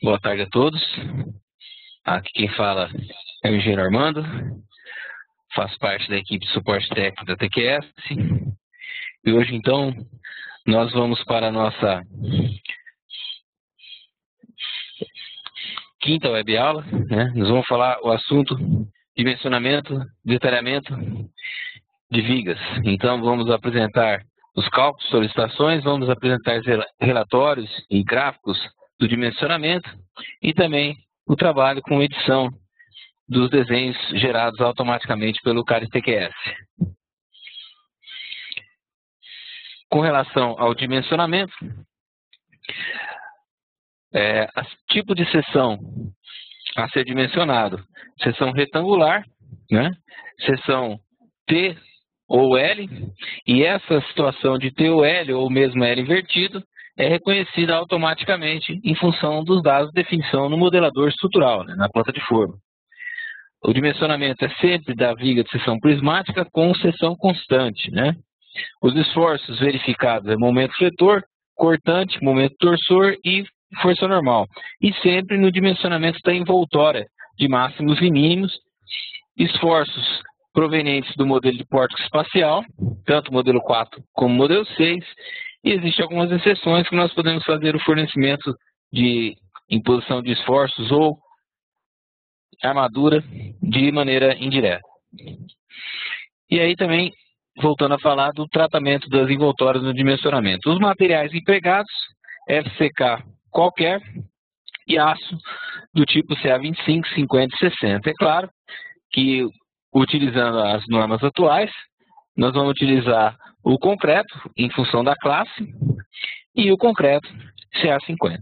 Boa tarde a todos. Aqui quem fala é o engenheiro Armando, faço parte da equipe de suporte técnico da TQS. E hoje, então, nós vamos para a nossa quinta web aula, né? Nós vamos falar o assunto dimensionamento, detalhamento de vigas. Então, vamos apresentar os cálculos, solicitações, vamos apresentar relatórios e gráficos do dimensionamento e também o trabalho com edição dos desenhos gerados automaticamente pelo CARES-TQS. Com relação ao dimensionamento, tipo de seção a ser dimensionado: seção retangular, né? Seção T ou L, e essa situação de T ou L, ou mesmo L invertido, é reconhecida automaticamente em função dos dados de definição no modelador estrutural, né, na planta de forma. O dimensionamento é sempre da viga de seção prismática com seção constante, né? Os esforços verificados é momento fletor, cortante, momento torsor e força normal. E sempre no dimensionamento da envoltória de máximos e mínimos, esforços provenientes do modelo de pórtico espacial, tanto o modelo 4 como o modelo 6, e existem algumas exceções que nós podemos fazer o fornecimento de imposição de esforços ou armadura de maneira indireta. E aí também, voltando a falar do tratamento das envoltórias no dimensionamento. Os materiais empregados, FCK qualquer e aço do tipo CA25, 50 e 60. É claro que, utilizando as normas atuais, nós vamos utilizar o concreto em função da classe e o concreto CA50.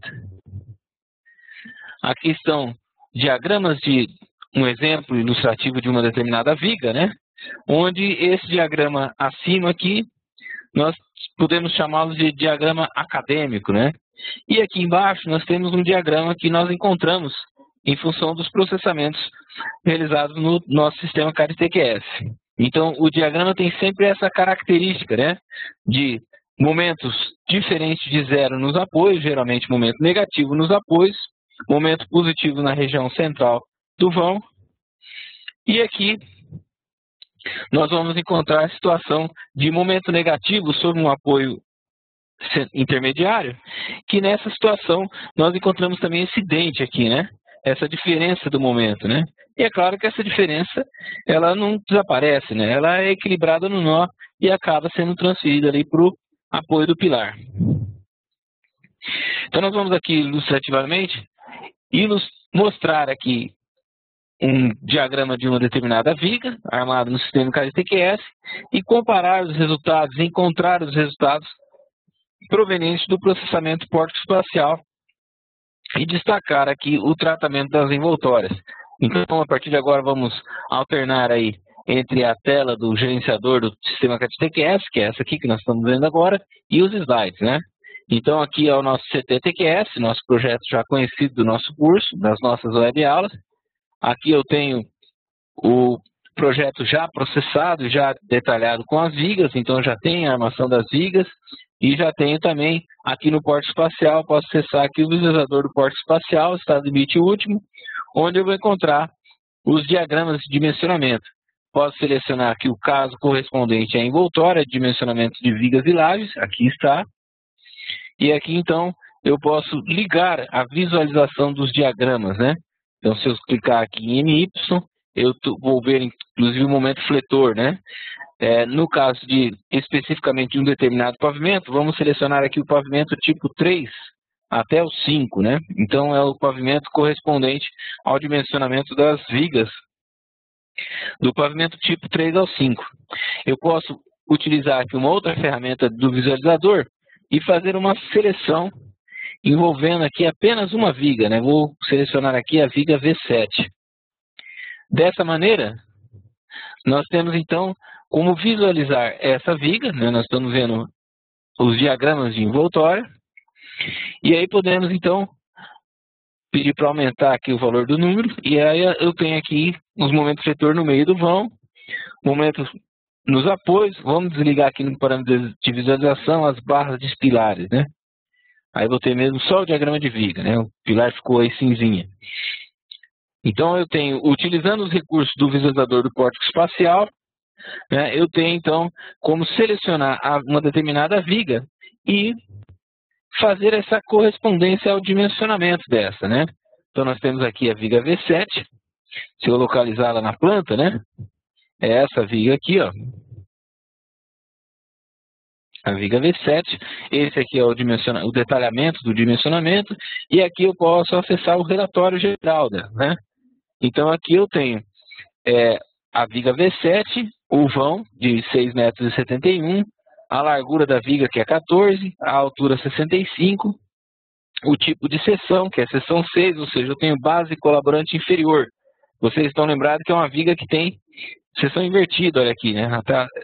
Aqui estão diagramas de um exemplo ilustrativo de uma determinada viga, né? Onde esse diagrama acima aqui, nós podemos chamá-lo de diagrama acadêmico, né? E aqui embaixo nós temos um diagrama que nós encontramos em função dos processamentos realizados no nosso sistema CARES-TQS. Então, o diagrama tem sempre essa característica, né, de momentos diferentes de zero nos apoios, geralmente momento negativo nos apoios, momento positivo na região central do vão, e aqui nós vamos encontrar a situação de momento negativo sobre um apoio intermediário, que nessa situação nós encontramos também esse dente aqui, né? Essa diferença do momento, né? E é claro que essa diferença, ela não desaparece, né? Ela é equilibrada no nó e acaba sendo transferida ali para o apoio do pilar. Então nós vamos aqui ilustrativamente e nos mostrar aqui um diagrama de uma determinada viga armada no sistema CARES-TQS e comparar os resultados, encontrar os resultados provenientes do processamento pórtico espacial e destacar aqui o tratamento das envoltórias. Então, a partir de agora, vamos alternar aí entre a tela do gerenciador do sistema CARES-TQS, que é essa aqui que nós estamos vendo agora, e os slides, né? Então, aqui é o nosso CT-TQS, nosso projeto já conhecido do nosso curso, das nossas web aulas. Aqui eu tenho o projeto já processado, já detalhado com as vigas, então já tem a armação das vigas, e já tenho também aqui no pórtico espacial, posso acessar aqui o visualizador do pórtico espacial, estado limite último, onde eu vou encontrar os diagramas de dimensionamento. Posso selecionar aqui o caso correspondente à envoltória, dimensionamento de vigas e lajes, aqui está. E aqui então eu posso ligar a visualização dos diagramas, né? Então se eu clicar aqui em MY, eu vou ver inclusive o momento fletor, né? No caso de especificamente de um determinado pavimento, vamos selecionar aqui o pavimento tipo 3 até o 5, né? Então é o pavimento correspondente ao dimensionamento das vigas do pavimento tipo 3 ao 5. Eu posso utilizar aqui uma outra ferramenta do visualizador e fazer uma seleção envolvendo aqui apenas uma viga, né? Vou selecionar aqui a viga V7. Dessa maneira, nós temos então como visualizar essa viga, né? Nós estamos vendo os diagramas de envoltória, e aí podemos então pedir para aumentar aqui o valor do número, e aí eu tenho aqui os momentos de retorno no meio do vão, momentos nos apoios. Vamos desligar aqui no parâmetro de visualização as barras de pilares, né? Aí botei mesmo só o diagrama de viga, né? O pilar ficou aí cinzinha. Então eu tenho, utilizando os recursos do visualizador do córtex espacial, né, eu tenho então como selecionar uma determinada viga e fazer essa correspondência ao dimensionamento dessa, né? Então nós temos aqui a viga V7, se eu localizá-la na planta, né? É essa viga aqui, ó. A viga V7, esse aqui é o detalhamento do dimensionamento, e aqui eu posso acessar o relatório geral, né? Então aqui eu tenho a viga V7, o vão de 6,71 m, a largura da viga que é 14, a altura 65, o tipo de seção, que é seção 6, ou seja, eu tenho base colaborante inferior. Vocês estão lembrados que é uma viga que tem seção invertida, olha aqui, né?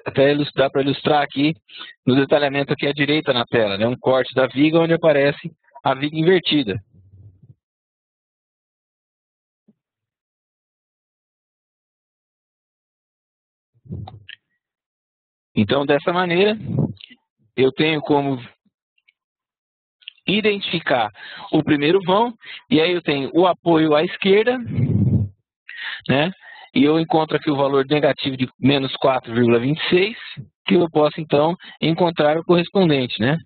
Até dá para ilustrar aqui no detalhamento aqui à direita na tela, né? Um corte da viga onde aparece a viga invertida. Então, dessa maneira, eu tenho como identificar o primeiro vão, e aí eu tenho o apoio à esquerda, né? E eu encontro aqui o valor negativo de menos 4,26, que eu posso, então, encontrar o correspondente, né?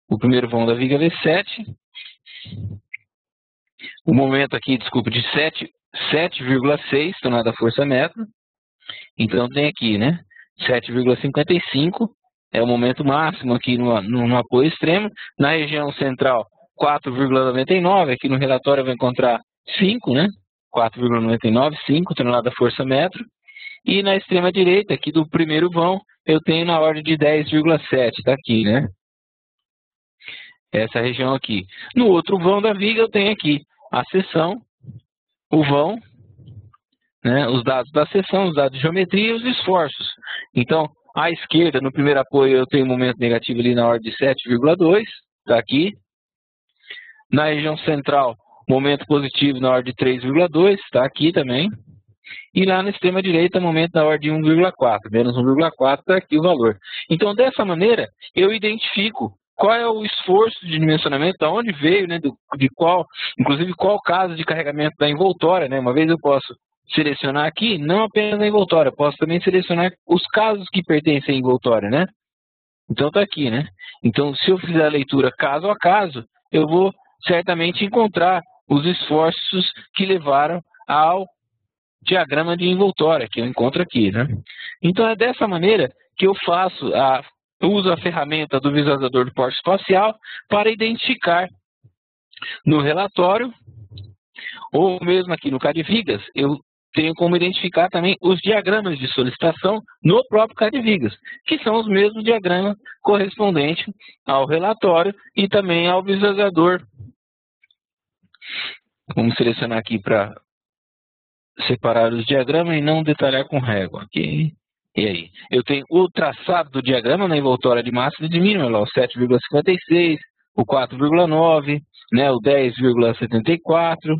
O primeiro vão da viga V7, o momento aqui, desculpa, de 7,6 tonelada-força-metro. Então tem aqui, né? 7,55 é o momento máximo aqui no apoio extremo. Na região central, 4,99. Aqui no relatório eu vou encontrar 5, né? 4,99, 5 tonelada-força-metro. E na extrema direita, aqui do primeiro vão, eu tenho na ordem de 10,7. Está aqui, né? Essa região aqui. No outro vão da viga, eu tenho aqui a seção, o vão, né, os dados da seção, os dados de geometria e os esforços. Então, à esquerda, no primeiro apoio, eu tenho um momento negativo ali na ordem de 7,2, está aqui. Na região central, momento positivo na ordem de 3,2, está aqui também. E lá na extrema direita, momento na ordem de 1,4, menos 1,4, está aqui o valor. Então, dessa maneira, eu identifico qual é o esforço de dimensionamento, de onde veio, né, de qual, inclusive qual caso de carregamento da envoltória, né? Uma vez eu posso selecionar aqui, não apenas a envoltória, posso também selecionar os casos que pertencem à envoltória, né? Então está aqui, né? Então, se eu fizer a leitura caso a caso, eu vou certamente encontrar os esforços que levaram ao diagrama de envoltória, que eu encontro aqui, né? Então, é dessa maneira que eu uso a ferramenta do visualizador do porte espacial para identificar no relatório, ou mesmo aqui no CAD-Vigas, eu tenho como identificar também os diagramas de solicitação no próprio CAD-Vigas, que são os mesmos diagramas correspondentes ao relatório e também ao visualizador. Vamos selecionar aqui para separar os diagramas e não detalhar com régua. Ok? E aí? Eu tenho o traçado do diagrama na envoltória de máxima e de mínima, lá, o 7,56, o 4,9, né, o 10,74,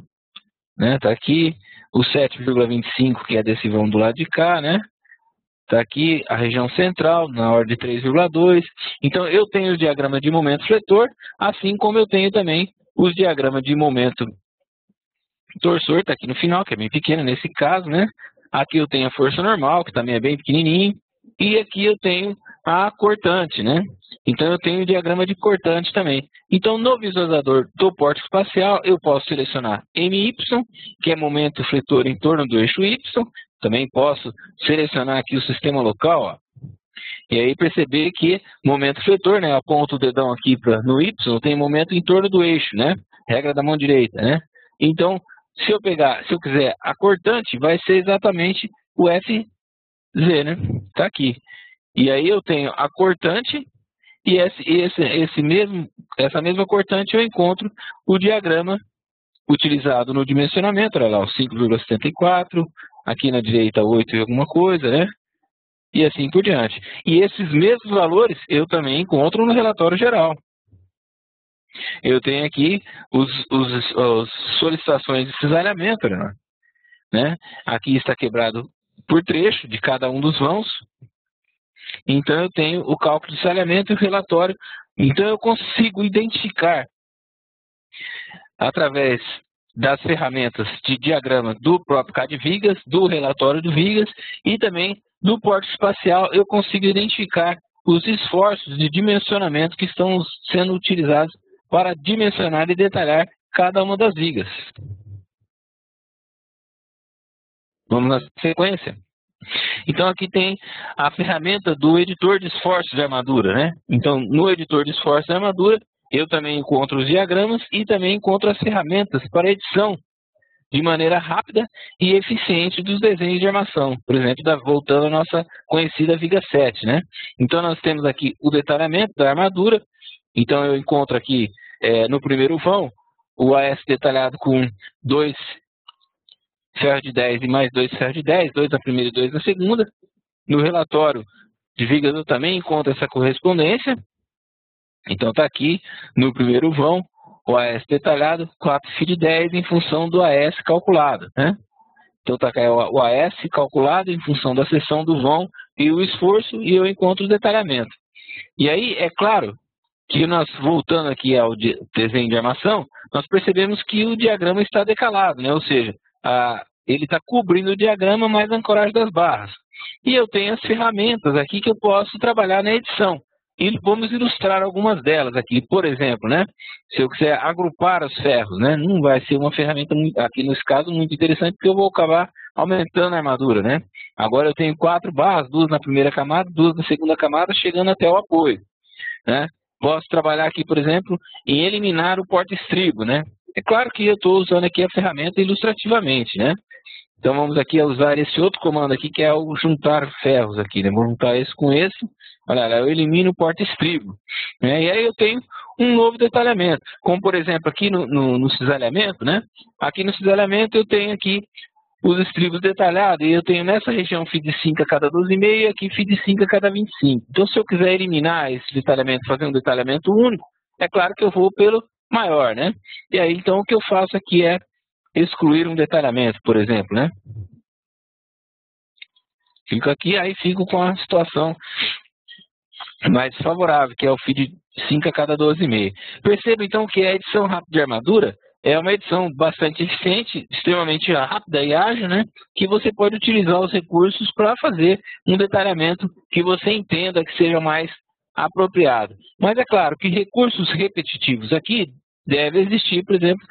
né, tá aqui. O 7,25, que é desse vão do lado de cá, né? Está aqui a região central, na ordem de 3,2. Então, eu tenho o diagrama de momento fletor, assim como eu tenho também os diagramas de momento torsor, está aqui no final, que é bem pequeno nesse caso, né? Aqui eu tenho a força normal, que também é bem pequenininho. E aqui eu tenho a cortante, né? Então, eu tenho o diagrama de cortante também. Então, no visualizador do porte espacial, eu posso selecionar MY, que é momento fletor em torno do eixo Y. Também posso selecionar aqui o sistema local, ó. E aí perceber que momento fletor, né? Aponto o dedão aqui no Y, tem momento em torno do eixo, né? Regra da mão direita, né? Então, se eu quiser a cortante, vai ser exatamente o FZ, né? Tá aqui. E aí eu tenho a cortante e essa mesma cortante eu encontro o diagrama utilizado no dimensionamento, olha lá, o 5,74, aqui na direita 8 e alguma coisa, né? E assim por diante. E esses mesmos valores eu também encontro no relatório geral. Eu tenho aqui as solicitações de cisalhamento, né? Aqui está quebrado por trecho de cada um dos vãos. Então eu tenho o cálculo de salhamento e o relatório. Então eu consigo identificar, através das ferramentas de diagrama do próprio CAD-Vigas, do relatório do Vigas e também do porte espacial, eu consigo identificar os esforços de dimensionamento que estão sendo utilizados para dimensionar e detalhar cada uma das vigas. Vamos na sequência. Então aqui tem a ferramenta do editor de esforços de armadura, né? Então no editor de esforços de armadura eu também encontro os diagramas e também encontro as ferramentas para edição de maneira rápida e eficiente dos desenhos de armação. Por exemplo, voltando à nossa conhecida viga 7, né? Então nós temos aqui o detalhamento da armadura. Então eu encontro aqui no primeiro vão o AS detalhado com 2 ferros de 10 e mais 2 ferros de 10, 2 na primeira e 2 na segunda. No relatório de vigas eu também encontro essa correspondência. Então está aqui no primeiro vão o AS detalhado 4 φ de 10 em função do AS calculado, né? Então está aqui o AS calculado em função da seção do vão e o esforço, e eu encontro o detalhamento. E aí, é claro que nós, voltando aqui ao desenho de armação, nós percebemos que o diagrama está decalado, né? Ou seja, ele está cobrindo o diagrama mais a ancoragem das barras. E eu tenho as ferramentas aqui que eu posso trabalhar na edição. E vamos ilustrar algumas delas aqui. Por exemplo, né, se eu quiser agrupar os ferros, né, não vai ser uma ferramenta, aqui nesse caso, muito interessante, porque eu vou acabar aumentando a armadura, né? Agora eu tenho 4 barras, 2 na primeira camada, 2 na segunda camada, chegando até o apoio, né? Posso trabalhar aqui, por exemplo, em eliminar o porta-estribo, né? É claro que eu estou usando aqui a ferramenta ilustrativamente, né? Então vamos aqui a usar esse outro comando aqui, que é o juntar ferros aqui, né? Vou juntar esse com esse. Olha lá, eu elimino o porta-estribo, né? E aí eu tenho um novo detalhamento, como por exemplo aqui no cisalhamento, né? Aqui no cisalhamento eu tenho aqui os estribos detalhados, e eu tenho nessa região fio de 5 a cada 12,5 e aqui fio de 5 a cada 25. Então se eu quiser eliminar esse detalhamento, fazer um detalhamento único, é claro que eu vou pelo maior, né? E aí então o que eu faço aqui é excluir um detalhamento, por exemplo, né? Fico aqui, aí fico com a situação mais favorável, que é o fio de 5 a cada 12,5. Perceba então que a edição rápida de armadura é uma edição bastante eficiente, extremamente rápida e ágil, né? Que você pode utilizar os recursos para fazer um detalhamento que você entenda que seja mais apropriado. Mas é claro que recursos repetitivos aqui deve existir, por exemplo,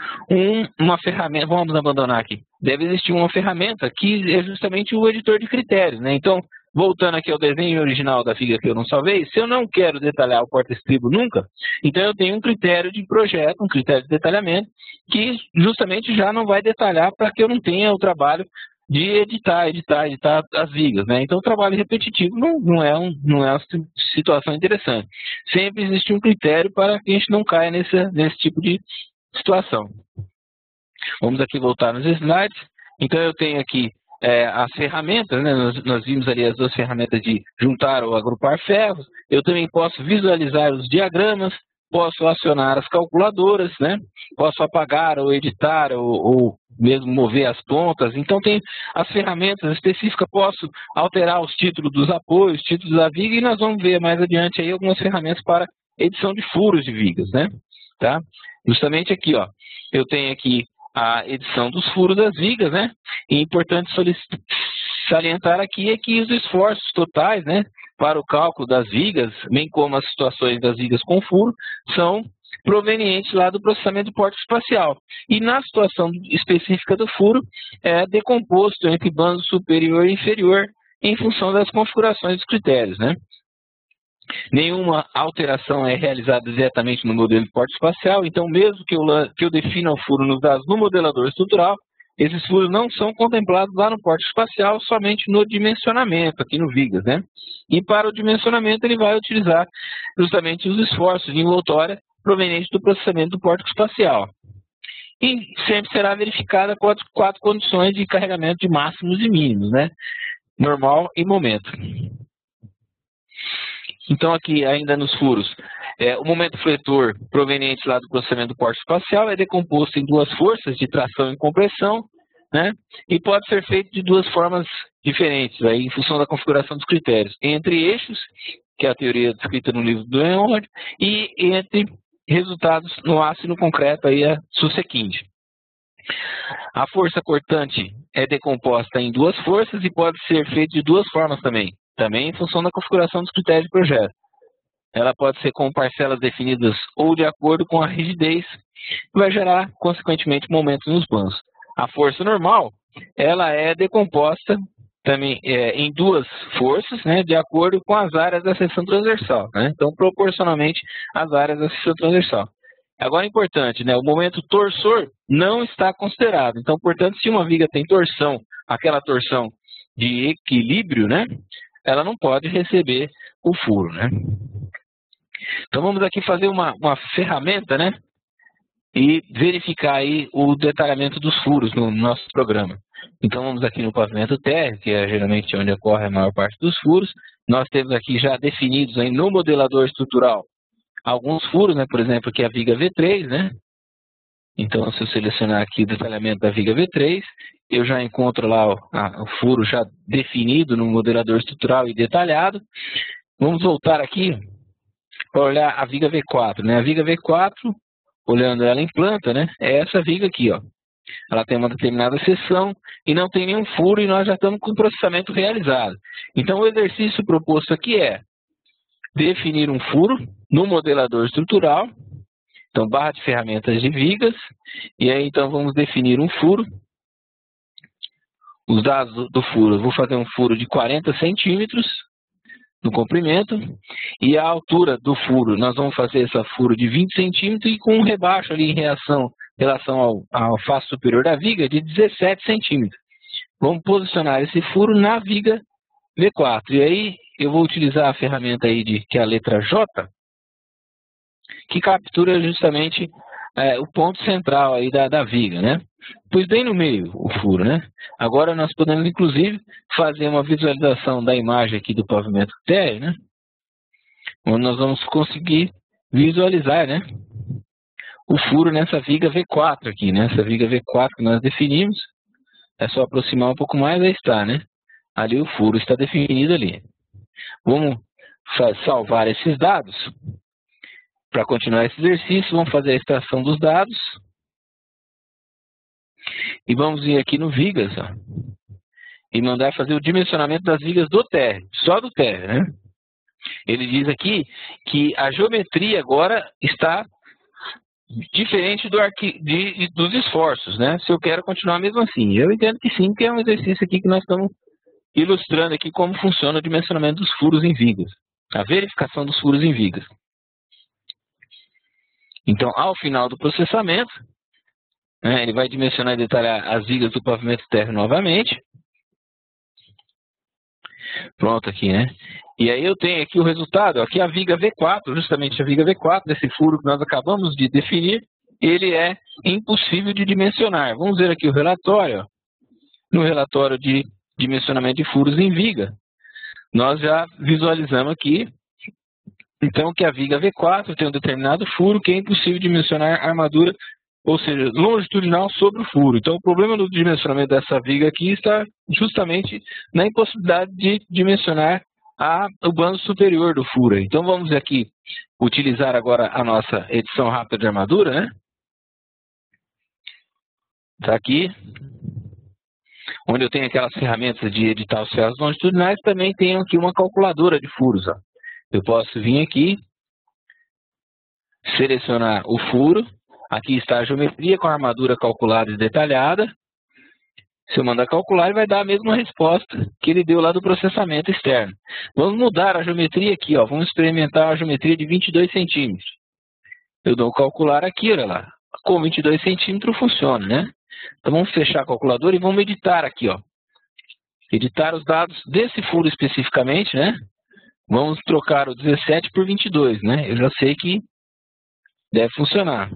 uma ferramenta, vamos abandonar aqui, deve existir uma ferramenta que é justamente o editor de critérios, né? Então, voltando aqui ao desenho original da viga que eu não salvei, se eu não quero detalhar o porta-estribo nunca, então eu tenho um critério de projeto, um critério de detalhamento, que justamente já não vai detalhar para que eu não tenha o trabalho de editar as vigas, né? Então o trabalho repetitivo não é uma situação interessante. Sempre existe um critério para que a gente não caia nesse tipo de situação. Vamos aqui voltar nos slides. Então eu tenho aqui as ferramentas, né? Nós vimos ali as duas ferramentas de juntar ou agrupar ferros. Eu também posso visualizar os diagramas, posso acionar as calculadoras, né? Posso apagar ou editar ou mesmo mover as pontas. Então tem as ferramentas específicas, posso alterar os títulos dos apoios, títulos da viga, e nós vamos ver mais adiante aí algumas ferramentas para edição de furos de vigas, né? Tá? Justamente aqui, ó, eu tenho aqui a edição dos furos das vigas, né? E é importante salientar aqui é que os esforços totais, né, para o cálculo das vigas, bem como as situações das vigas com furo, são provenientes lá do processamento do porte espacial. E na situação específica do furo, é decomposto entre bando superior e inferior em função das configurações dos critérios, né? Nenhuma alteração é realizada diretamente no modelo de porte espacial, então mesmo que eu defina o furo nos dados no modelador estrutural, esses furos não são contemplados lá no porte espacial, somente no dimensionamento, aqui no Vigas, né? E para o dimensionamento ele vai utilizar justamente os esforços de envoltória provenientes do processamento do porte espacial. E sempre será verificada quatro condições de carregamento de máximos e mínimos, né? Normal e momento. Então aqui ainda nos furos, o momento fletor proveniente lá do processamento do porte espacial é decomposto em duas forças de tração e compressão, né? E pode ser feito de duas formas diferentes aí em função da configuração dos critérios entre eixos, que é a teoria descrita no livro do Leonhardt, e entre resultados no aço e no concreto, aí a Sussekind. A força cortante é decomposta em duas forças e pode ser feita de duas formas também em função da configuração dos critérios de projeto. Ela pode ser com parcelas definidas ou de acordo com a rigidez, que vai gerar, consequentemente, momentos nos bandos. A força normal, ela é decomposta também em duas forças, né, de acordo com as áreas da seção transversal, né? Então, proporcionalmente às áreas da seção transversal. Agora, importante, né, o momento torsor não está considerado. Então, portanto, se uma viga tem torção, aquela torção de equilíbrio, né, ela não pode receber o furo, né? Então, vamos aqui fazer uma ferramenta, né, e verificar aí o detalhamento dos furos no nosso programa. Então, vamos aqui no pavimento térreo, que é geralmente onde ocorre a maior parte dos furos. Nós temos aqui já definidos aí no modelador estrutural alguns furos, né? Por exemplo, aqui a viga V3, né? Então, se eu selecionar aqui o detalhamento da viga V3, eu já encontro lá o furo já definido no modelador estrutural e detalhado. Vamos voltar aqui para olhar a viga V4, né? A viga V4, olhando ela em planta, né? É essa viga aqui, ó. Ela tem uma determinada seção e não tem nenhum furo e nós já estamos com o processamento realizado. Então, o exercício proposto aqui é definir um furo no modelador estrutural. Então, barra de ferramentas de vigas. E aí, então, vamos definir um furo. Os dados do furo, eu vou fazer um furo de 40 centímetros no comprimento. E a altura do furo, nós vamos fazer esse furo de 20 centímetros e com um rebaixo ali em relação ao face superior da viga de 17 centímetros. Vamos posicionar esse furo na viga V4. E aí eu vou utilizar a ferramenta aí que é a letra J, que captura justamente o ponto central aí da viga, né? Pois bem no meio o furo, né? Agora nós podemos inclusive fazer uma visualização da imagem aqui do pavimento térreo, né? Onde nós vamos conseguir visualizar, né, o furo nessa viga V4 aqui, né? Essa viga V4 que nós definimos. É só aproximar um pouco mais, aí está, né? Ali o furo está definido ali. Vamos salvar esses dados. Para continuar esse exercício, vamos fazer a extração dos dados. E vamos vir aqui no vigas, ó, e mandar fazer o dimensionamento das vigas do térreo, só do térreo, né? Ele diz aqui que a geometria agora está diferente dos esforços, né? Se eu quero continuar mesmo assim. Eu entendo que sim, porque é um exercício aqui que nós estamos ilustrando aqui como funciona o dimensionamento dos furos em vigas. A verificação dos furos em vigas. Então, ao final do processamento, né, ele vai dimensionar e detalhar as vigas do pavimento térreo novamente. Pronto aqui, né? E aí eu tenho aqui o resultado, aqui a viga V4, justamente a viga V4, desse furo que nós acabamos de definir, ele é impossível de dimensionar. Vamos ver aqui o relatório. No relatório de dimensionamento de furos em viga, nós já visualizamos aqui, então, que a viga V4 tem um determinado furo que é impossível dimensionar a armadura, ou seja, longitudinal sobre o furo. Então, o problema do dimensionamento dessa viga aqui está justamente na impossibilidade de dimensionar o bando superior do furo. Então, vamos aqui utilizar agora a nossa edição rápida de armadura, né? Está aqui, onde eu tenho aquelas ferramentas de editar os ferros longitudinais, também tenho aqui uma calculadora de furos, ó. Eu posso vir aqui, selecionar o furo, aqui está a geometria com a armadura calculada e detalhada. Se eu mandar calcular, ele vai dar a mesma resposta que ele deu lá do processamento externo. Vamos mudar a geometria aqui, ó. Vamos experimentar a geometria de 22 centímetros. Eu dou calcular aqui, olha lá. Com 22 centímetros funciona, né? Então vamos fechar a calculadora e vamos editar aqui, ó. Editar os dados desse furo especificamente, né? Vamos trocar o 17 por 22, né? Eu já sei que deve funcionar.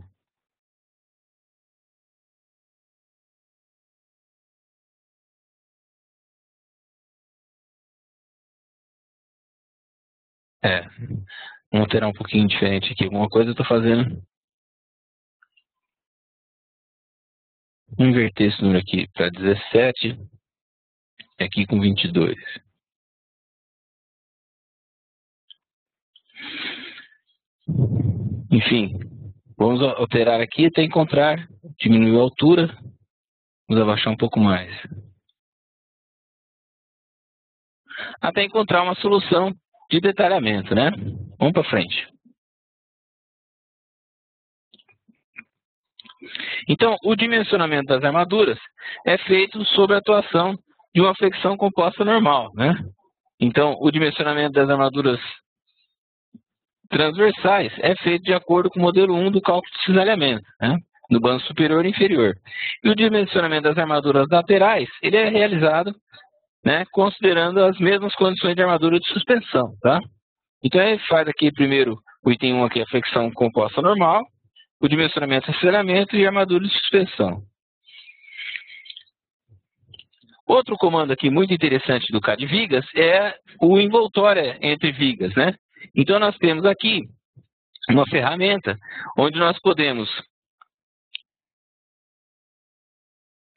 Vamos alterar um pouquinho diferente aqui. Alguma coisa eu estou fazendo. Vou inverter esse número aqui para 17. e aqui com 22. Enfim, vamos alterar aqui até encontrar, diminuir a altura, vamos abaixar um pouco mais. Até encontrar uma solução de detalhamento, né? Vamos para frente. Então, o dimensionamento das armaduras é feito sob a atuação de uma flexão composta normal, né? Então, o dimensionamento das armaduras transversais é feito de acordo com o modelo 1 do cálculo de cisalhamento, né? No bando superior e inferior. E o dimensionamento das armaduras laterais, ele é realizado, né, considerando as mesmas condições de armadura de suspensão, tá? Então, ele faz aqui primeiro o item 1 aqui, a flexão composta normal, o dimensionamento de cisalhamento e a armadura de suspensão. Outro comando aqui muito interessante do CAD Vigas é o envoltória entre vigas, né? Então, nós temos aqui uma ferramenta onde nós podemos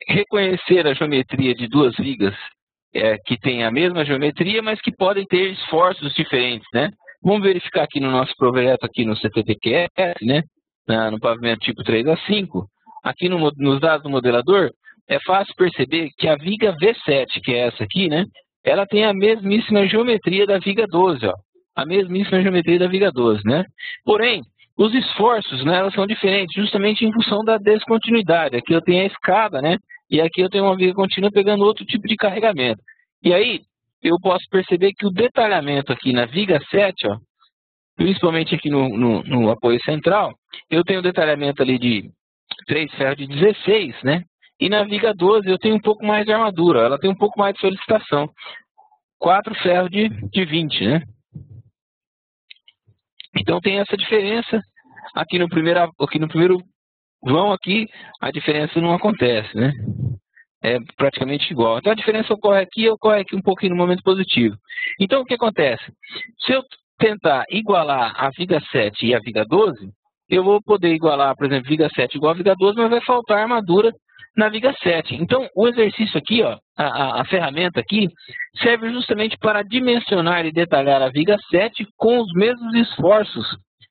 reconhecer a geometria de duas vigas que têm a mesma geometria, mas que podem ter esforços diferentes, né? Vamos verificar aqui no nosso projeto, aqui no CTTQS, né? No pavimento tipo 3A5, aqui nos dados do modelador, é fácil perceber que a viga V7, que é essa aqui, né? Ela tem a mesmíssima geometria da viga 12, ó. A mesmíssima geometria da viga 12, né? Porém, os esforços, né, elas são diferentes, justamente em função da descontinuidade. Aqui eu tenho a escada, né? E aqui eu tenho uma viga contínua pegando outro tipo de carregamento. E aí, eu posso perceber que o detalhamento aqui na viga 7, ó, principalmente aqui no apoio central, eu tenho detalhamento ali de 3 ferros de 16, né? E na viga 12 eu tenho um pouco mais de armadura, ela tem um pouco mais de solicitação. 4 ferros de 20, né? Então tem essa diferença. Aqui no primeiro vão aqui, a diferença não acontece, né? É praticamente igual. Então a diferença ocorre aqui um pouquinho no momento positivo. Então o que acontece? Se eu tentar igualar a viga 7 e a viga 12, eu vou poder igualar, por exemplo, viga 7 igual a viga 12, mas vai faltar armadura na viga 7. Então, o exercício aqui, ó, a ferramenta aqui, serve justamente para dimensionar e detalhar a viga 7 com os mesmos esforços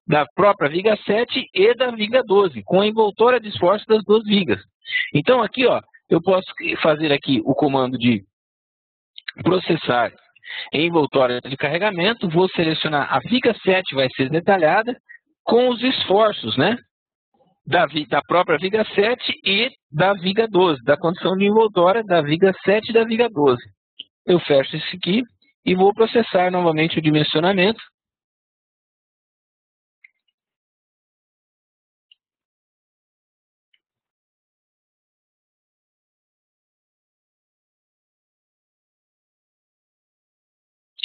da própria viga 7 e da viga 12, com a envoltória de esforços das duas vigas. Então, aqui, ó, eu posso fazer aqui o comando de processar em envoltória de carregamento, vou selecionar a viga 7, vai ser detalhada, com os esforços, né? Da própria viga 7 e da viga 12, da condição de envoltória da viga 7 e da viga 12. Eu fecho isso aqui e vou processar novamente o dimensionamento.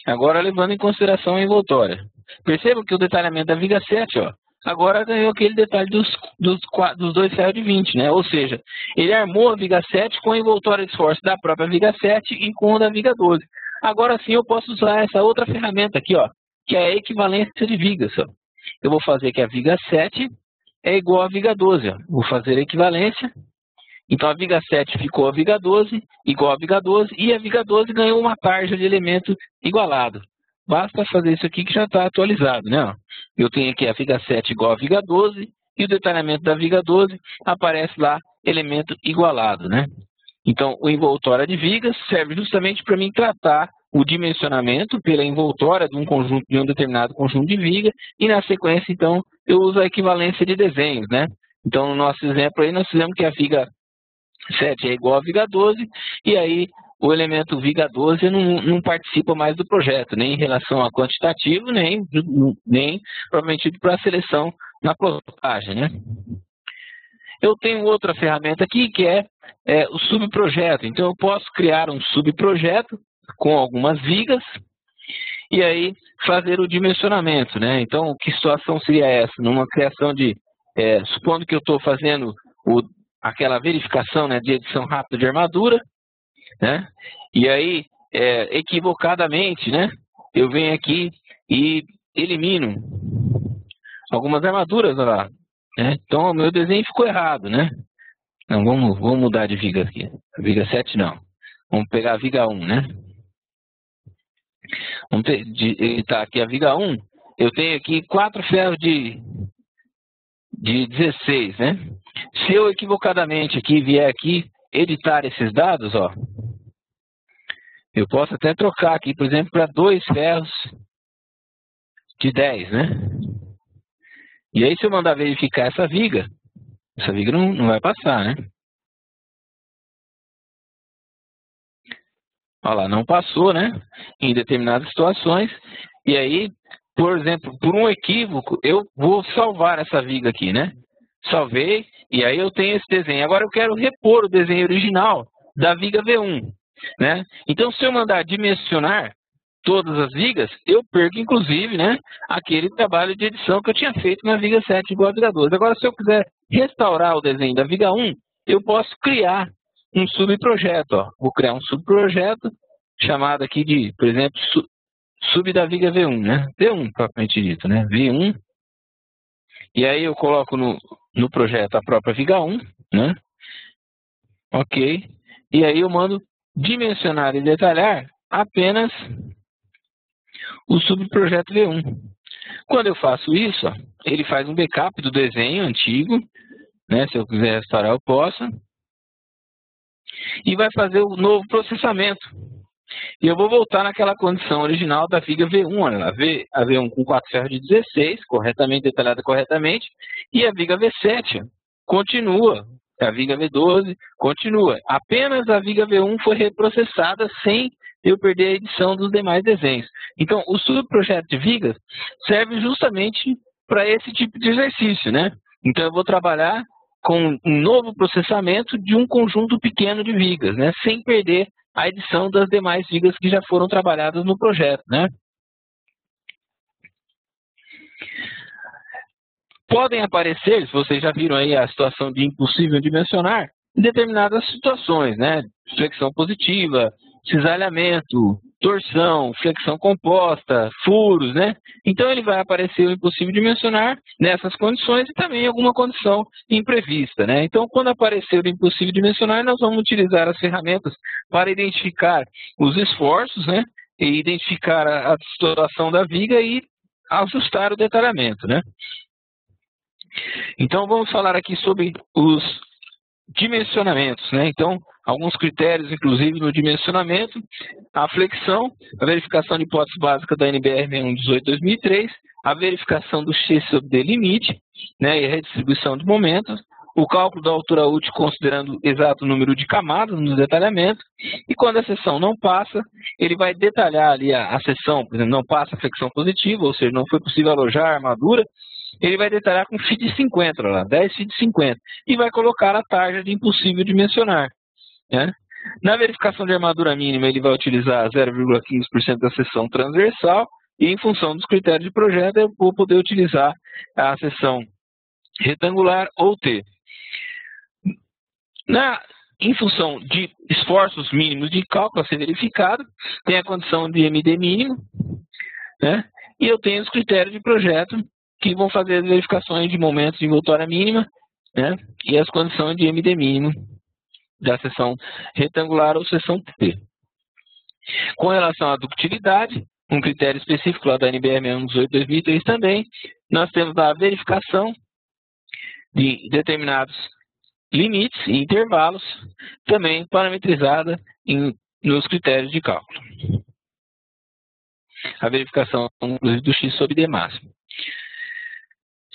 Agora levando em consideração a envoltória. Perceba que o detalhamento da viga 7, ó, agora ganhou aquele detalhe dos 2 ferros de 20, né? Ou seja, ele armou a viga 7 com a envoltória de esforço da própria viga 7 e com a da viga 12. Agora sim eu posso usar essa outra ferramenta aqui, ó, que é a equivalência de vigas. Ó. Eu vou fazer que a viga 7 é igual à viga 12. Ó. Vou fazer a equivalência. Então a viga 7 ficou a viga 12, igual a viga 12, e a viga 12 ganhou uma tarja de elemento igualado. Basta fazer isso aqui que já está atualizado, né? Eu tenho aqui a viga 7 igual a viga 12, e o detalhamento da viga 12 aparece lá, elemento igualado, né? Então, o envoltória de vigas serve justamente para mim tratar o dimensionamento pela envoltória de um determinado conjunto de viga, e na sequência, então, eu uso a equivalência de desenhos, né? Então, no nosso exemplo aí, nós fizemos que a viga 7 é igual a viga 12, e aí o elemento viga 12 não participa mais do projeto, nem em relação a quantitativo, nem provavelmente para a seleção na plotagem, né? Eu tenho outra ferramenta aqui que é o subprojeto. Então eu posso criar um subprojeto com algumas vigas e aí fazer o dimensionamento, né? Então, que situação seria essa? Numa criação supondo que eu estou fazendo aquela verificação, né, de edição rápida de armadura, né? E aí, equivocadamente, né, eu venho aqui e elimino algumas armaduras, olha lá, né? Então, o meu desenho ficou errado, né? Não, vamos mudar de viga aqui. A viga 7 não. Vamos pegar a viga 1, né? Vamos editar aqui a viga 1. Eu tenho aqui 4 ferros de 16, né? Se eu equivocadamente aqui vier aqui editar esses dados, ó, eu posso até trocar aqui, por exemplo, para 2 ferros de 10, né? E aí se eu mandar verificar essa viga não vai passar, né? Olha lá, não passou, né? Em determinadas situações. E aí, por exemplo, por um equívoco, eu vou salvar essa viga aqui, né? Salvei, e aí eu tenho esse desenho. Agora eu quero repor o desenho original da viga V1, né? Então, se eu mandar dimensionar todas as vigas, eu perco, inclusive, né, aquele trabalho de edição que eu tinha feito na viga 7 igual a viga 12. Agora, se eu quiser restaurar o desenho da viga 1, eu posso criar um subprojeto. Ó. Vou criar um subprojeto chamado aqui de, por exemplo, sub da viga V1, né? V1, propriamente dito, né? V1. E aí eu coloco no projeto a própria viga 1, né? Ok. E aí eu mando dimensionar e detalhar apenas o subprojeto V1. Quando eu faço isso, ó, ele faz um backup do desenho antigo, né? Se eu quiser restaurar, eu posso. E vai fazer o novo processamento. E eu vou voltar naquela condição original da viga V1, olha lá, a V1 com 4 ferros de 16, corretamente detalhada corretamente, e a viga V7 continua, a viga V12 continua. Apenas a viga V1 foi reprocessada sem eu perder a edição dos demais desenhos. Então, o subprojeto de vigas serve justamente para esse tipo de exercício, né? Então, eu vou trabalhar com um novo processamento de um conjunto pequeno de vigas, né? Sem perder a edição das demais vigas que já foram trabalhadas no projeto, né? Podem aparecer, se vocês já viram aí a situação de impossível dimensionar, em determinadas situações, né? Flexão positiva, cisalhamento, torção, flexão composta, furos, né? Então ele vai aparecer o impossível dimensionar nessas condições e também alguma condição imprevista, né? Então quando aparecer o impossível dimensionar, nós vamos utilizar as ferramentas para identificar os esforços, né? E identificar a situação da viga e ajustar o detalhamento, né? Então vamos falar aqui sobre os dimensionamentos, né? Então, alguns critérios, inclusive, no dimensionamento, a flexão, a verificação de hipótese básica da NBR 6118/2003, a verificação do X sobre D limite, né, e a redistribuição de momentos, o cálculo da altura útil considerando exato número de camadas no detalhamento, e quando a seção não passa, ele vai detalhar ali a seção, por exemplo, não passa a flexão positiva, ou seja, não foi possível alojar a armadura, ele vai detalhar com FIT 50, lá, 10 FIT 50, e vai colocar a tarja de impossível dimensionar. Né? Na verificação de armadura mínima, ele vai utilizar 0,15% da seção transversal, e em função dos critérios de projeto, eu vou poder utilizar a seção retangular ou T. Em função de esforços mínimos de cálculo a ser verificado, tem a condição de MD mínimo, né? E eu tenho os critérios de projeto que vão fazer as verificações de momentos de envoltória mínima, né? E as condições de MD mínimo da seção retangular ou seção T. Com relação à ductilidade, um critério específico lá da NBR 6118/2003 também, nós temos a verificação de determinados limites e intervalos, também parametrizada nos critérios de cálculo. A verificação, inclusive, do X sobre D máximo.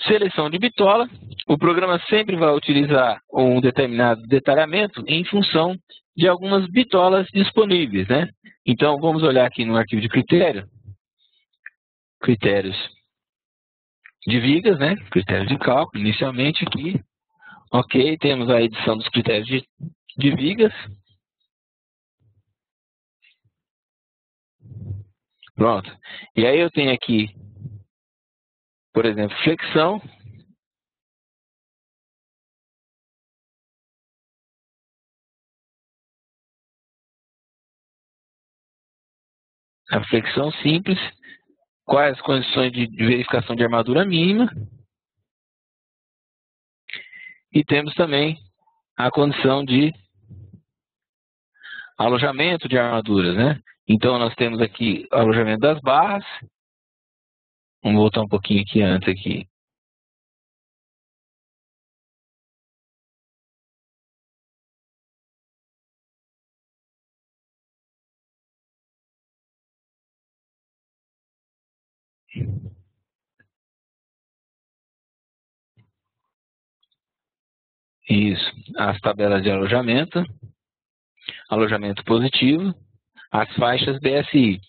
Seleção de bitola. O programa sempre vai utilizar um determinado detalhamento em função de algumas bitolas disponíveis, né? Então, vamos olhar aqui no arquivo de critério. Critérios de vigas, né? Critérios de cálculo, inicialmente aqui. Ok, temos a edição dos critérios de vigas. Pronto. E aí eu tenho aqui, por exemplo, flexão. A flexão simples. Quais as condições de verificação de armadura mínima. E temos também a condição de alojamento de armaduras, né? Então, nós temos aqui o alojamento das barras. Vamos voltar um pouquinho aqui antes aqui. Isso, as tabelas de alojamento, alojamento positivo, as faixas BSI.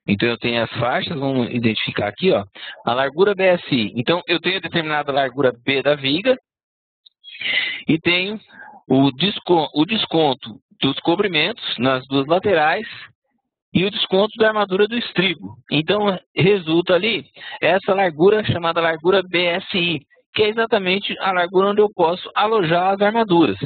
Então, eu tenho as faixas, vamos identificar aqui, ó, a largura BSI. Então, eu tenho determinada largura B da viga e tenho o desconto dos cobrimentos nas duas laterais e o desconto da armadura do estribo. Então, resulta ali essa largura chamada largura BSI, que é exatamente a largura onde eu posso alojar as armaduras.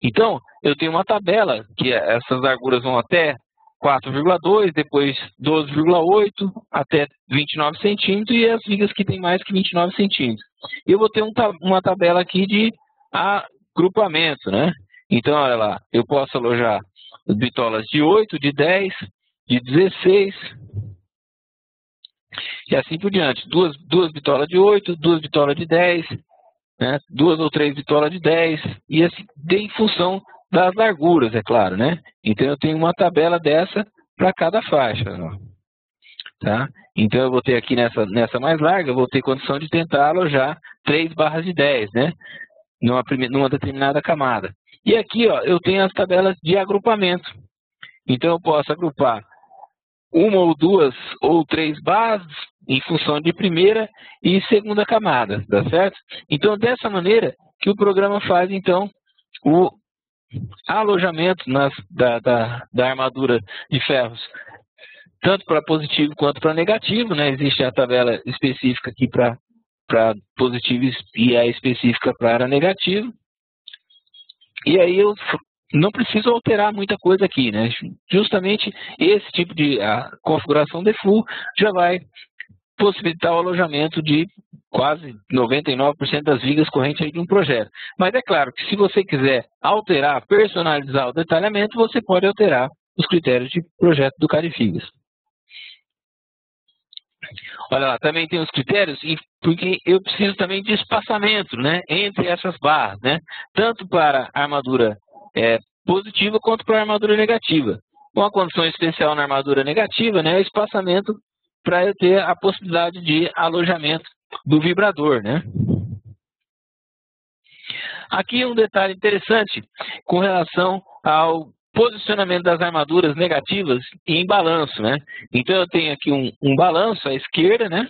Então, eu tenho uma tabela que essas larguras vão até 4,2, depois 12,8, até 29 centímetros, e as vigas que tem mais que 29 centímetros. Eu vou ter uma tabela aqui de agrupamento, né? Então, olha lá, eu posso alojar bitolas de 8, de 10, de 16, e assim por diante. Duas bitolas de 8, duas bitolas de 10, né? 2 ou 3 bitolas de 10, e assim, em função das larguras, é claro, né? Então, eu tenho uma tabela dessa para cada faixa, ó, tá? Então, eu vou ter aqui nessa mais larga, eu vou ter condição de tentar alojar 3 barras de 10, né? Numa determinada camada. E aqui, ó, eu tenho as tabelas de agrupamento. Então, eu posso agrupar uma ou duas ou 3 barras em função de primeira e segunda camada, tá certo? Então, dessa maneira que o programa faz, então, o alojamento da armadura de ferros, tanto para positivo quanto para negativo, né? Existe a tabela específica aqui para positivo e a específica para negativo. E aí eu não preciso alterar muita coisa aqui, né? Justamente esse tipo de configuração default já vai possibilitar o alojamento de quase 99% das vigas correntes aí de um projeto. Mas é claro que se você quiser alterar, personalizar o detalhamento, você pode alterar os critérios de projeto do CAD-Vigas. Olha lá, também tem os critérios, porque eu preciso também de espaçamento, né, entre essas barras, né, tanto para a armadura positiva quanto para a armadura negativa. Uma condição especial na armadura negativa, né, é o espaçamento para eu ter a possibilidade de alojamento do vibrador, né. Aqui um detalhe interessante com relação ao posicionamento das armaduras negativas em balanço, né? Então eu tenho aqui um balanço à esquerda, né?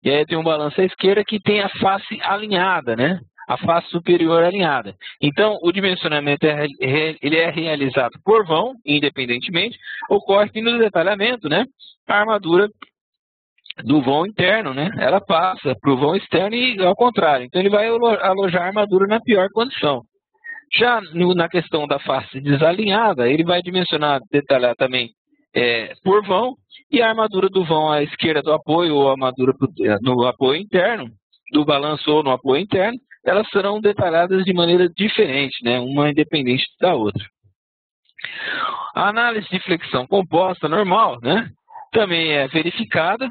E aí eu tenho um balanço à esquerda que tem a face alinhada, né? A face superior alinhada. Então o dimensionamento ele é realizado por vão, independentemente, ocorre que no detalhamento, né? A armadura do vão interno, né? Ela passa para o vão externo e ao contrário. Então ele vai alojar a armadura na pior condição. Já na questão da face desalinhada, ele vai detalhar também por vão, e a armadura do vão à esquerda do apoio, ou a armadura no apoio interno, do balanço ou no apoio interno, elas serão detalhadas de maneira diferente, né? Uma independente da outra. A análise de flexão composta normal, né? Também é verificada,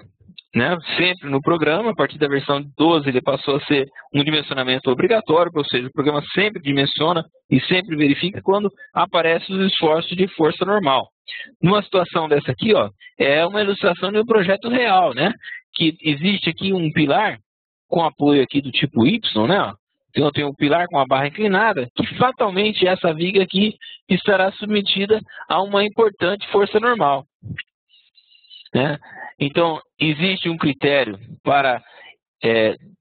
né, sempre no programa. A partir da versão 12 ele passou a ser um dimensionamento obrigatório, ou seja, o programa sempre dimensiona e sempre verifica quando aparecem os esforços de força normal. Numa situação dessa aqui, ó, é uma ilustração de um projeto real, né, que existe aqui um pilar com apoio aqui do tipo Y, né, ó. Então eu tenho um pilar com a barra inclinada, que fatalmente essa viga aqui estará submetida a uma importante força normal, né? Então, existe um critério para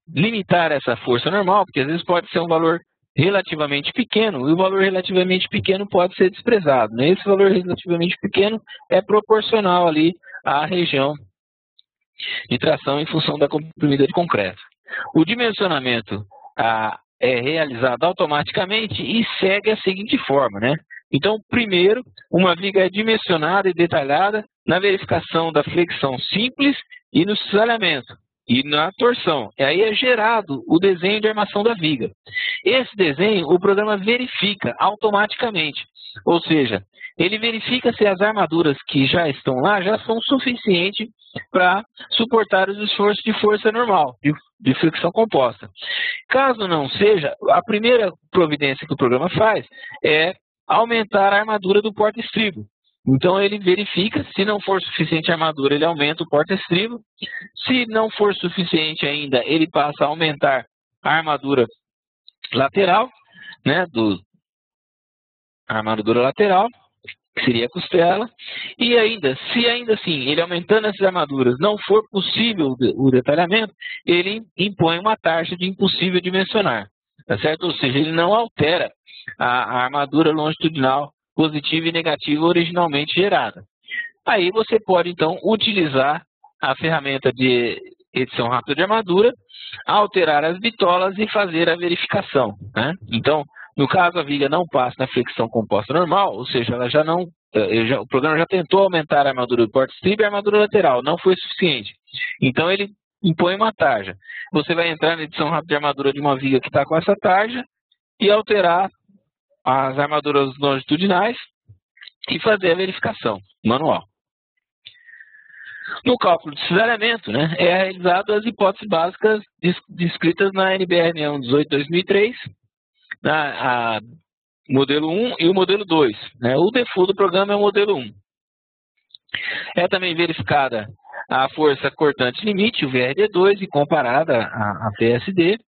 limitar essa força normal, porque às vezes pode ser um valor relativamente pequeno, e o valor relativamente pequeno pode ser desprezado, né? Esse valor relativamente pequeno é proporcional ali à região de tração em função da comprimida de concreto. O dimensionamento é realizado automaticamente e segue a seguinte forma, né? Então, primeiro, uma viga é dimensionada e detalhada na verificação da flexão simples e no cisalhamento. e na torção. E aí é gerado o desenho de armação da viga. Esse desenho o programa verifica automaticamente, ou seja, ele verifica se as armaduras que já estão lá já são suficientes para suportar os esforços de força normal, de fricção composta. Caso não seja, a primeira providência que o programa faz é aumentar a armadura do porta-estribo. Então ele verifica, se não for suficiente a armadura, ele aumenta o porta-estribo. Se não for suficiente ainda, ele passa a aumentar a armadura lateral, né, a armadura lateral, que seria a costela. E ainda, se ainda assim, ele aumentando essas armaduras, não for possível o detalhamento, ele impõe uma taxa de impossível dimensionar, tá certo? Ou seja, ele não altera a armadura longitudinal positiva e negativa originalmente gerada. Aí você pode, então, utilizar a ferramenta de edição rápida de armadura, alterar as bitolas e fazer a verificação, né? Então, no caso a viga não passa na flexão composta normal, ou seja, ela já não, o programa já tentou aumentar a armadura do porta-estribo e a armadura lateral, não foi suficiente. Então ele impõe uma tarja. Você vai entrar na edição rápida de armadura de uma viga que está com essa tarja e alterar as armaduras longitudinais e fazer a verificação manual. No cálculo de cisalhamento, né, é realizado as hipóteses básicas descritas na NBR 6118/2003, a modelo 1 e o modelo 2. Né? O default do programa é o modelo 1. É também verificada a força cortante limite, o VRD2, e comparada a PSD.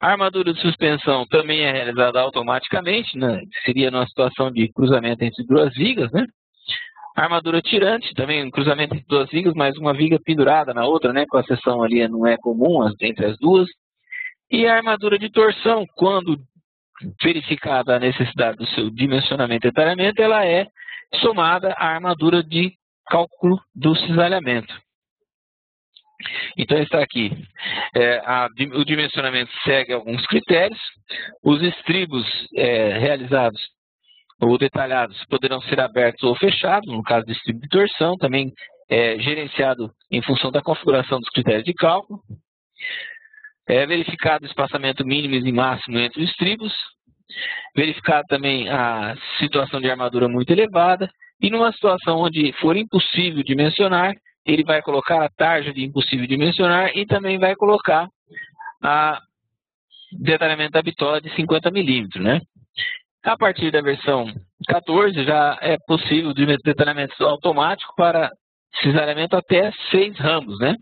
A armadura de suspensão também é realizada automaticamente, né? Seria numa situação de cruzamento entre duas vigas, né? A armadura tirante, também um cruzamento entre duas vigas, mas uma viga pendurada na outra, né? Com a seção ali não é comum entre as duas. E a armadura de torção, quando verificada a necessidade do seu dimensionamento e detalhamento, ela é somada à armadura de cálculo do cisalhamento. Então está aqui, o dimensionamento segue alguns critérios, os estribos realizados ou detalhados poderão ser abertos ou fechados, no caso do estribo de torção, também gerenciado em função da configuração dos critérios de cálculo. É verificado o espaçamento mínimo e máximo entre os estribos, verificado também a situação de armadura muito elevada, e numa situação onde for impossível dimensionar, ele vai colocar a tarja de impossível dimensionar e também vai colocar a detalhamento da bitola de 50 milímetros, né? A partir da versão 14 já é possível o detalhamento automático para cisalhamento até 6 ramos, né?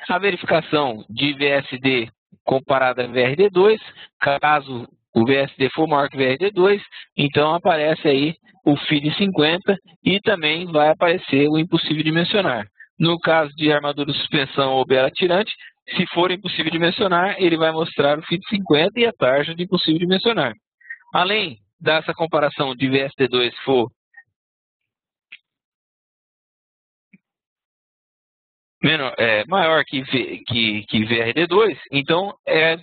A verificação de VSD comparada a VRD2, caso o VSD for maior que o VRD2, então aparece aí o FI de 50 e também vai aparecer o impossível dimensionar. No caso de armadura de suspensão ou biela tirante, se for impossível dimensionar, ele vai mostrar o FI de 50 e a tarja de impossível dimensionar. Além dessa comparação de VSD2 for maior que VRD2, então é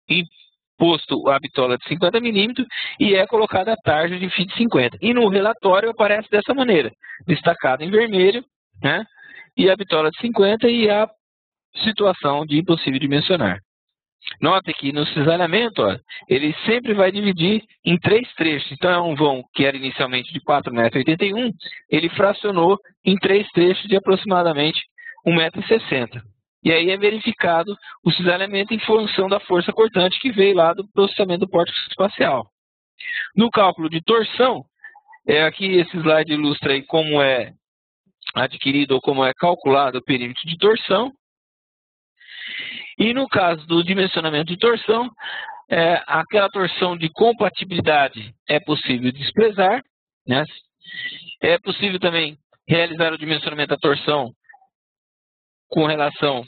imposto a bitola de 50 milímetros e é colocada a tarja de FI de 50. E no relatório aparece dessa maneira, destacado em vermelho, né? E a bitola de 50 e a situação de impossível dimensionar. Note que no cisalhamento, ó, ele sempre vai dividir em 3 trechos. Então é um vão que era inicialmente de 4,81 m, ele fracionou em 3 trechos de aproximadamente 1,60 m. E aí é verificado o cisalhamento em função da força cortante que veio lá do processamento do pórtico espacial. No cálculo de torção, aqui esse slide ilustra aí como é adquirido ou como é calculado o perímetro de torção. E no caso do dimensionamento de torção, aquela torção de compatibilidade é possível desprezar, né? É possível também realizar o dimensionamento da torção com relação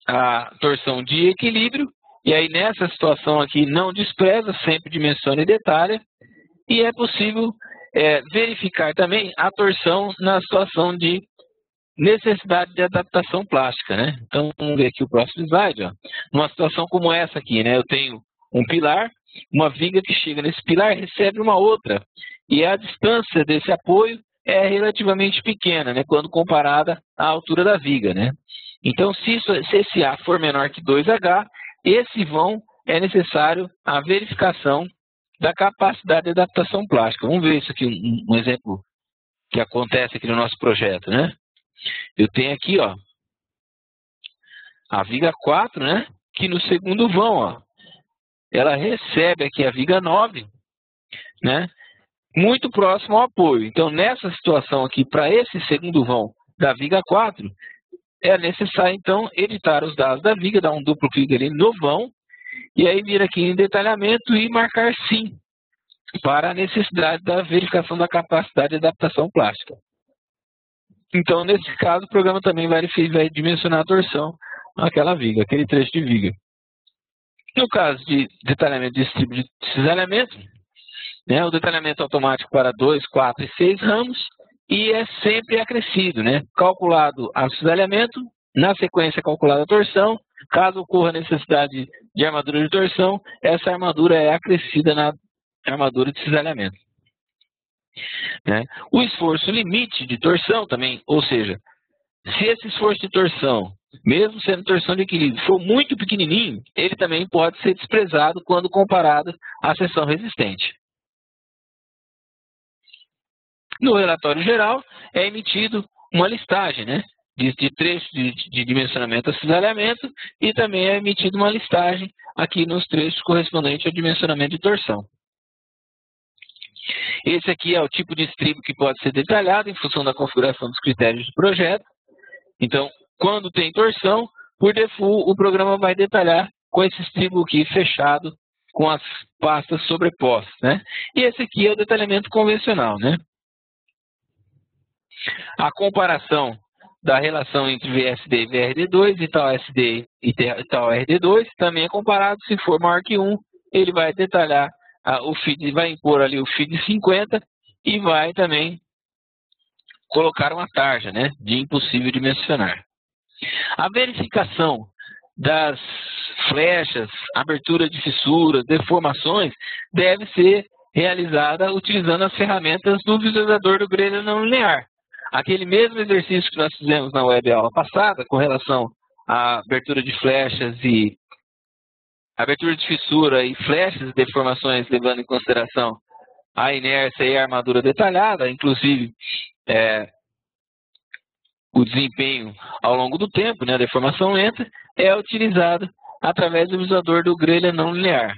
à torção de equilíbrio, e aí nessa situação aqui não despreza, sempre dimensiona e detalha, e é possível verificar também a torção na situação de necessidade de adaptação plástica, né? Então vamos ver aqui o próximo slide, ó. Numa situação como essa aqui, né? Eu tenho um pilar uma viga que chega nesse pilar recebe uma outra, e a distância desse apoio é relativamente pequena, né, quando comparada à altura da viga, né? Então, se esse A for menor que 2H, esse vão é necessário a verificação da capacidade de adaptação plástica. Vamos ver isso aqui, um exemplo que acontece aqui no nosso projeto, né? Eu tenho aqui, ó, a viga 4, né, que no segundo vão, ó, ela recebe aqui a viga 9, né, muito próximo ao apoio. Então, nessa situação aqui, para esse segundo vão da viga 4, é necessário, então, editar os dados da viga, dar um duplo clique ali no vão, e aí vir aqui em detalhamento e marcar sim, para a necessidade da verificação da capacidade de adaptação plástica. Então, nesse caso, o programa também vai dimensionar a torção àquela viga, aquele trecho de viga. No caso de detalhamento de tipo de cisalhamento, né, o detalhamento automático para 2, 4 e 6 ramos, e é sempre acrescido, né? Calculado o cisalhamento, na sequência calculada a torção. Caso ocorra necessidade de armadura de torção, essa armadura é acrescida na armadura de cisalhamento, né? O esforço limite de torção também, ou seja, se esse esforço de torção, mesmo sendo torção de equilíbrio, for muito pequenininho, ele também pode ser desprezado quando comparado à seção resistente. No relatório geral, é emitido uma listagem, né, de trechos de dimensionamento a cisalhamento, e também é emitida uma listagem aqui nos trechos correspondentes ao dimensionamento de torção. Esse aqui é o tipo de estribo que pode ser detalhado em função da configuração dos critérios de projeto. Então, quando tem torção, por default, o programa vai detalhar com esse estribo aqui fechado, com as pastas sobrepostas, né? E esse aqui é o detalhamento convencional, né? A comparação da relação entre VSD e VRD2 e tal SD e tal RD2 também é comparado. Se for maior que 1, ele vai detalhar o feed, vai impor ali o feed 50 e vai também colocar uma tarja, né, de impossível de mencionar. A verificação das flechas, abertura de fissuras, deformações, deve ser realizada utilizando as ferramentas do visualizador do grelha não linear. Aquele mesmo exercício que nós fizemos na web aula passada, com relação à abertura de flechas e abertura de fissura e flechas e deformações, levando em consideração a inércia e a armadura detalhada, inclusive o desempenho ao longo do tempo, né, a deformação lenta, é utilizado através do visualizador do grelha não linear.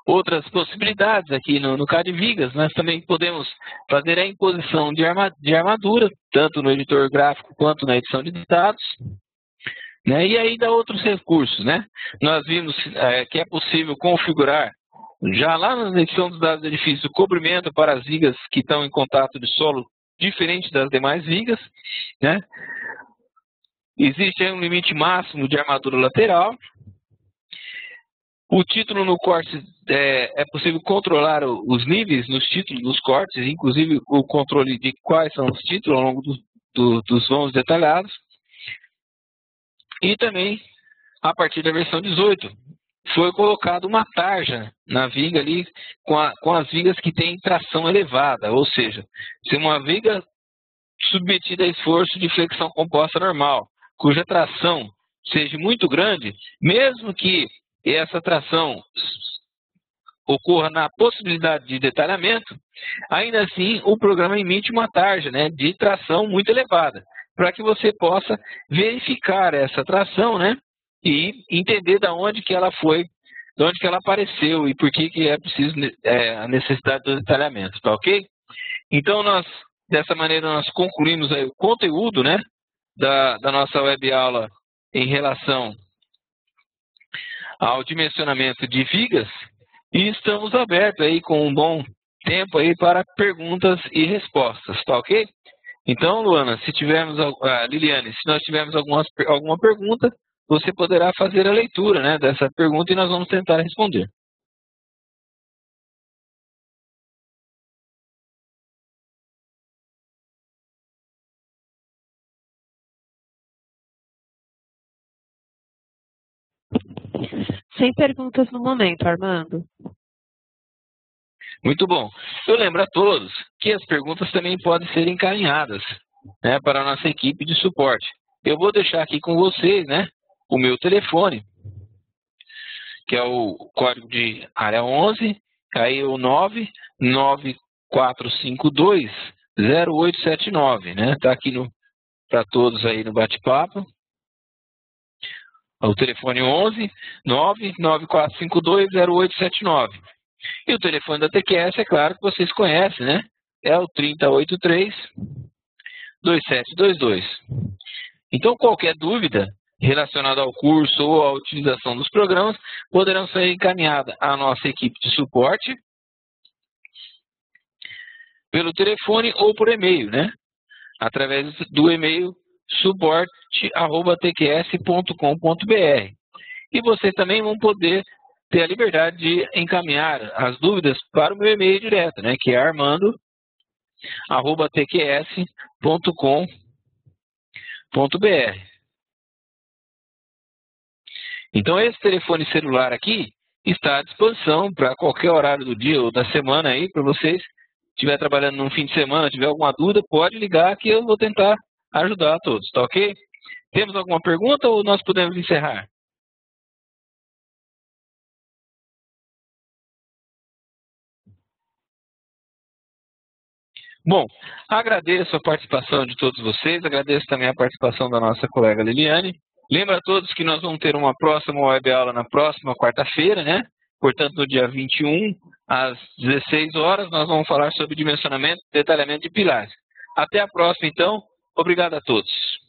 Outras possibilidades aqui no CAD Vigas, nós também podemos fazer a imposição de armadura, tanto no editor gráfico quanto na edição de dados, né? E aí dá outros recursos, né? Nós vimos que é possível configurar, já lá na edição dos dados do edifício, o cobrimento para as vigas que estão em contato de solo diferente das demais vigas, né? Existe aí um limite máximo de armadura lateral. O título no corte, é possível controlar os níveis nos títulos dos cortes, inclusive o controle de quais são os títulos ao longo dos vãos detalhados. E também, a partir da versão 18, foi colocado uma tarja na viga ali com as vigas que têm tração elevada, ou seja, se uma viga submetida a esforço de flexão composta normal, cuja tração seja muito grande, mesmo que essa tração ocorra na possibilidade de detalhamento, ainda assim o programa emite uma tarja, né, de tração muito elevada, para que você possa verificar essa tração, né, e entender de onde que ela foi, de onde que ela apareceu e por que é preciso a necessidade do detalhamento, tá ok? Então dessa maneira nós concluímos aí o conteúdo, né, da nossa web aula em relação ao dimensionamento de vigas, e estamos abertos aí com um bom tempo aí para perguntas e respostas, tá ok? Então, Luana, Liliane, se nós tivermos alguma pergunta, você poderá fazer a leitura, né, dessa pergunta e nós vamos tentar responder. sem perguntas no momento, Armando. Muito bom. Eu lembro a todos que as perguntas também podem ser encaminhadas, né, para a nossa equipe de suporte. Eu vou deixar aqui com vocês, né, o meu telefone, que é o código de área 11, aí o 99452-0879, né? Está aqui para todos aí no bate-papo. O telefone 11 99452-0879. E o telefone da TQS, é claro que vocês conhecem, né? É o 3083-2722. Então, qualquer dúvida relacionada ao curso ou à utilização dos programas poderão ser encaminhadas à nossa equipe de suporte pelo telefone ou por e-mail, né? Através do e-mail suporte@tqs.com.br. E vocês também vão poder ter a liberdade de encaminhar as dúvidas para o meu e-mail direto, né? Que é armando@tqs.com.br. Então, esse telefone celular aqui está à disposição para qualquer horário do dia ou da semana aí, para vocês. Se estiver trabalhando num fim de semana, tiver alguma dúvida, pode ligar que eu vou tentar ajudar a todos, tá ok? Temos alguma pergunta ou nós podemos encerrar? Bom, agradeço a participação de todos vocês, agradeço também a participação da nossa colega Liliane. Lembra a todos que nós vamos ter uma próxima web aula na próxima quarta-feira, né? Portanto, no dia 21, às 16 horas, nós vamos falar sobre dimensionamento e detalhamento de pilares. Até a próxima, então. Obrigado a todos.